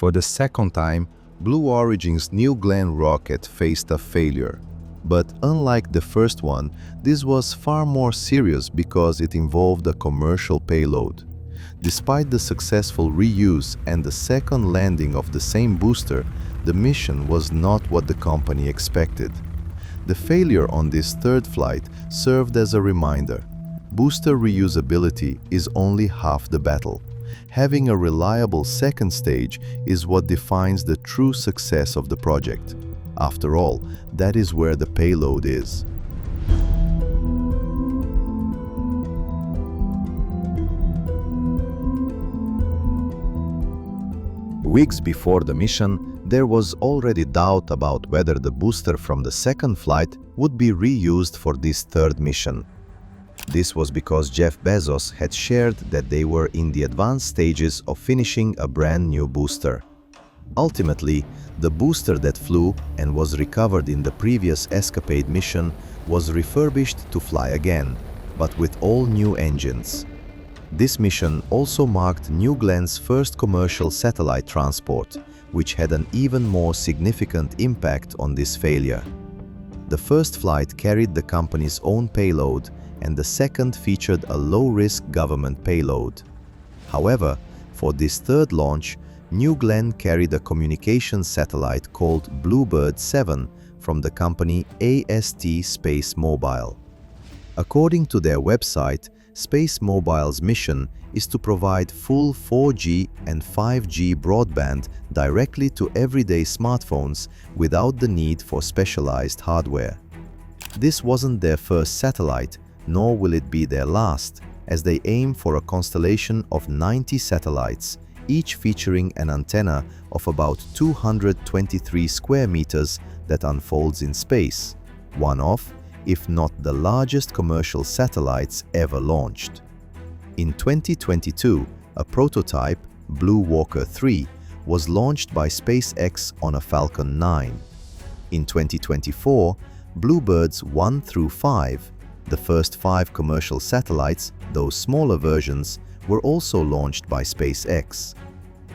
For the second time, Blue Origin's New Glenn rocket faced a failure. But unlike the first one, this was far more serious because it involved a commercial payload. Despite the successful reuse and the second landing of the same booster, the mission was not what the company expected. The failure on this third flight served as a reminder. Booster reusability is only half the battle. Having a reliable second stage is what defines the true success of the project. After all, that is where the payload is. Weeks before the mission, there was already doubt about whether the booster from the second flight would be reused for this third mission. This was because Jeff Bezos had shared that they were in the advanced stages of finishing a brand new booster. Ultimately, the booster that flew and was recovered in the previous Escapade mission was refurbished to fly again, but with all new engines. This mission also marked New Glenn's first commercial satellite transport, which had an even more significant impact on this failure. The first flight carried the company's own payload, and the second featured a low-risk government payload. However, for this third launch, New Glenn carried a communications satellite called Bluebird 7 from the company AST SpaceMobile. According to their website, SpaceMobile's mission is to provide full 4G and 5G broadband directly to everyday smartphones without the need for specialized hardware. This wasn't their first satellite, nor will it be their last, as they aim for a constellation of 90 satellites, each featuring an antenna of about 223 square meters that unfolds in space, one of, if not the largest commercial satellites ever launched. In 2022, a prototype, Blue Walker 3, was launched by SpaceX on a Falcon 9. In 2024, Bluebirds 1 through 5, the first 5 commercial satellites, those smaller versions, were also launched by SpaceX.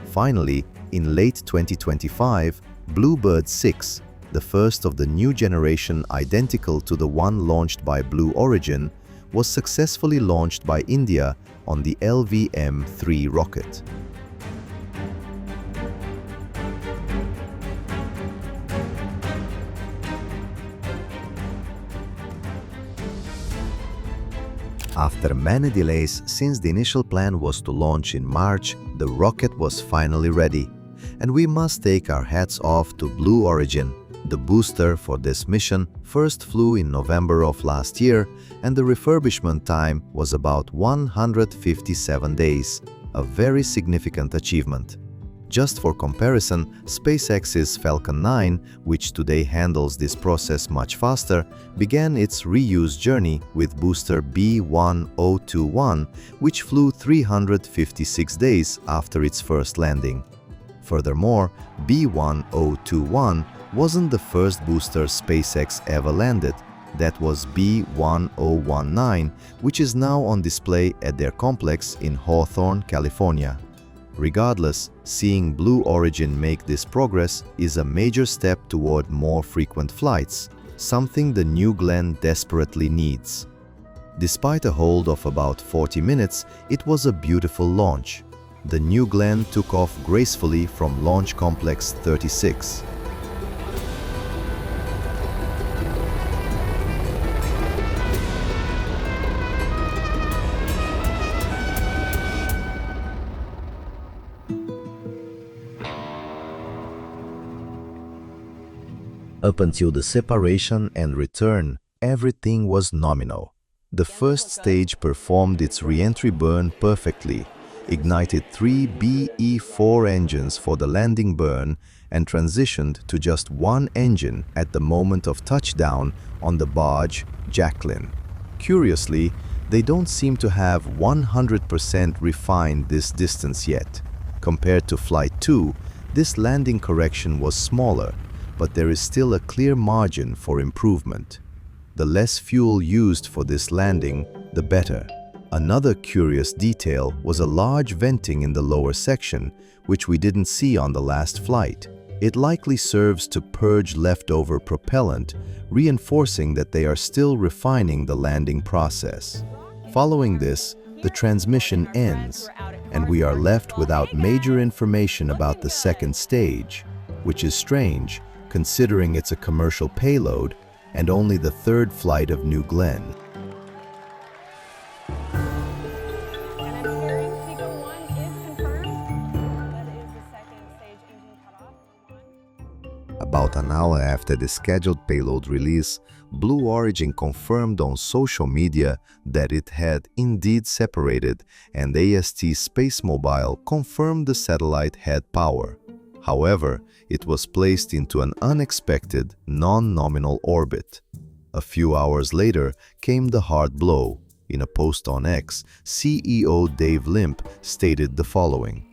Finally, in late 2025, Bluebird 6, the first of the new generation identical to the one launched by Blue Origin, was successfully launched by India on the LVM-3 rocket. After many delays since the initial plan was to launch in March, the rocket was finally ready. And we must take our hats off to Blue Origin. The booster for this mission first flew in November of last year, and the refurbishment time was about 157 days, a very significant achievement. Just for comparison, SpaceX's Falcon 9, which today handles this process much faster, began its reuse journey with booster B1021, which flew 356 days after its first landing. Furthermore, B1021 wasn't the first booster SpaceX ever landed. That was B1019, which is now on display at their complex in Hawthorne, California. Regardless, seeing Blue Origin make this progress is a major step toward more frequent flights, something the New Glenn desperately needs. Despite a hold of about 40 minutes, it was a beautiful launch. The New Glenn took off gracefully from Launch Complex 36. Up until the separation and return, everything was nominal. The first stage performed its re-entry burn perfectly, ignited 3 BE-4 engines for the landing burn, and transitioned to just one engine at the moment of touchdown on the barge Jacqueline. Curiously, they don't seem to have 100% refined this distance yet. Compared to Flight 2, this landing correction was smaller, but there is still a clear margin for improvement. The less fuel used for this landing, the better. Another curious detail was a large venting in the lower section, which we didn't see on the last flight. It likely serves to purge leftover propellant, reinforcing that they are still refining the landing process. Following this, the transmission ends, and we are left without major information about the second stage, which is strange, considering it's a commercial payload and only the third flight of New Glenn. About an hour after the scheduled payload release, Blue Origin confirmed on social media that it had indeed separated, and AST SpaceMobile confirmed the satellite had power. However, it was placed into an unexpected, non-nominal orbit. A few hours later came the hard blow. In a post on X, CEO Dave Limp stated the following: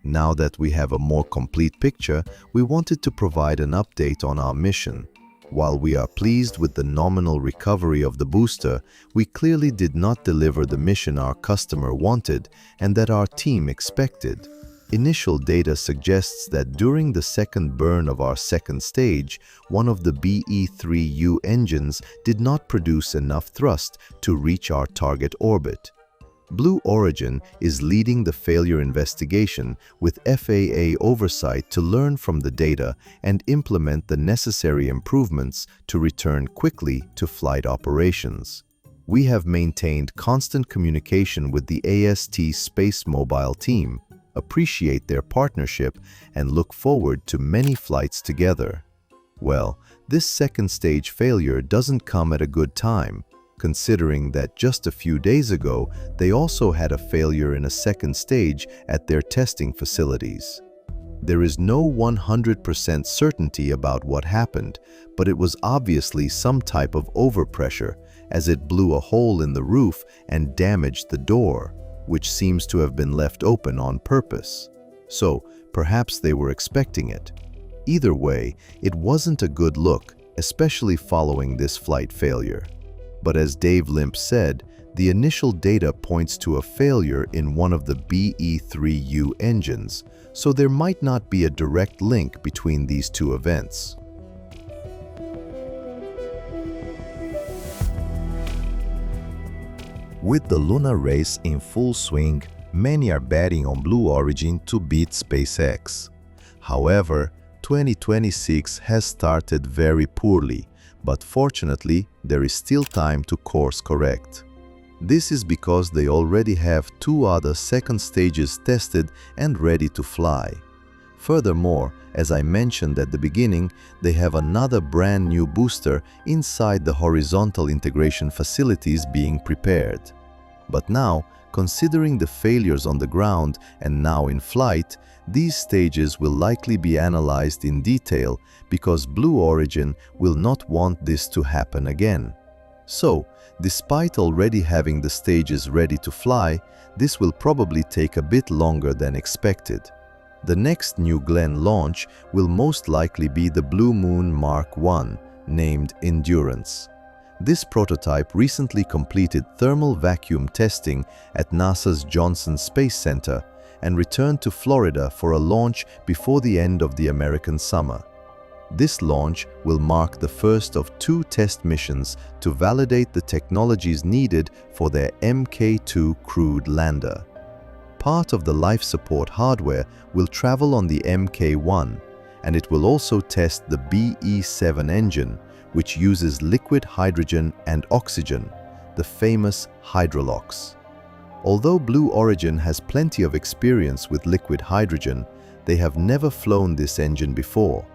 "Now that we have a more complete picture, we wanted to provide an update on our mission. While we are pleased with the nominal recovery of the booster, we clearly did not deliver the mission our customer wanted and that our team expected. Initial data suggests that during the second burn of our second stage, one of the BE-3U engines did not produce enough thrust to reach our target orbit." Blue Origin is leading the failure investigation with FAA oversight to learn from the data and implement the necessary improvements to return quickly to flight operations. We have maintained constant communication with the AST SpaceMobile team, appreciate their partnership, and look forward to many flights together. Well, this second stage failure doesn't come at a good time, considering that just a few days ago, they also had a failure in a second stage at their testing facilities. There is no 100% certainty about what happened, but it was obviously some type of overpressure, as it blew a hole in the roof and damaged the door, which seems to have been left open on purpose. So, perhaps they were expecting it. Either way, it wasn't a good look, especially following this flight failure. But as Dave Limp said, the initial data points to a failure in one of the BE-3U engines, so there might not be a direct link between these two events. With the lunar race in full swing, many are betting on Blue Origin to beat SpaceX. However, 2026 has started very poorly, but fortunately, there is still time to course correct. This is because they already have 2 other second stages tested and ready to fly. Furthermore, as I mentioned at the beginning, they have another brand new booster inside the horizontal integration facilities being prepared. But now, considering the failures on the ground and now in flight, these stages will likely be analyzed in detail because Blue Origin will not want this to happen again. So, despite already having the stages ready to fly, this will probably take a bit longer than expected. The next New Glenn launch will most likely be the Blue Moon Mark 1, named Endurance. This prototype recently completed thermal vacuum testing at NASA's Johnson Space Center and returned to Florida for a launch before the end of the American summer. This launch will mark the first of 2 test missions to validate the technologies needed for their Mk2 crewed lander. Part of the life support hardware will travel on the Mk1, and it will also test the BE-7 engine, which uses liquid hydrogen and oxygen, the famous Hydrolox. Although Blue Origin has plenty of experience with liquid hydrogen, they have never flown this engine before.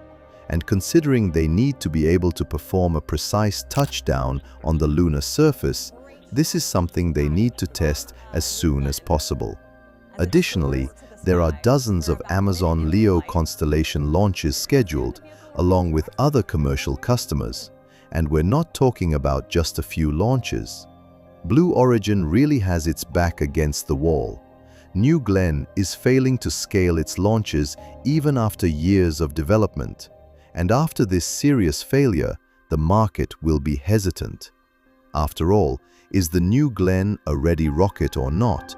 And considering they need to be able to perform a precise touchdown on the lunar surface, this is something they need to test as soon as possible. Additionally, there are dozens of Amazon Leo constellation launches scheduled, along with other commercial customers, and we're not talking about just a few launches. Blue Origin really has its back against the wall. New Glenn is failing to scale its launches even after years of development. And after this serious failure, the market will be hesitant. After all, Is the New Glenn a ready rocket or not?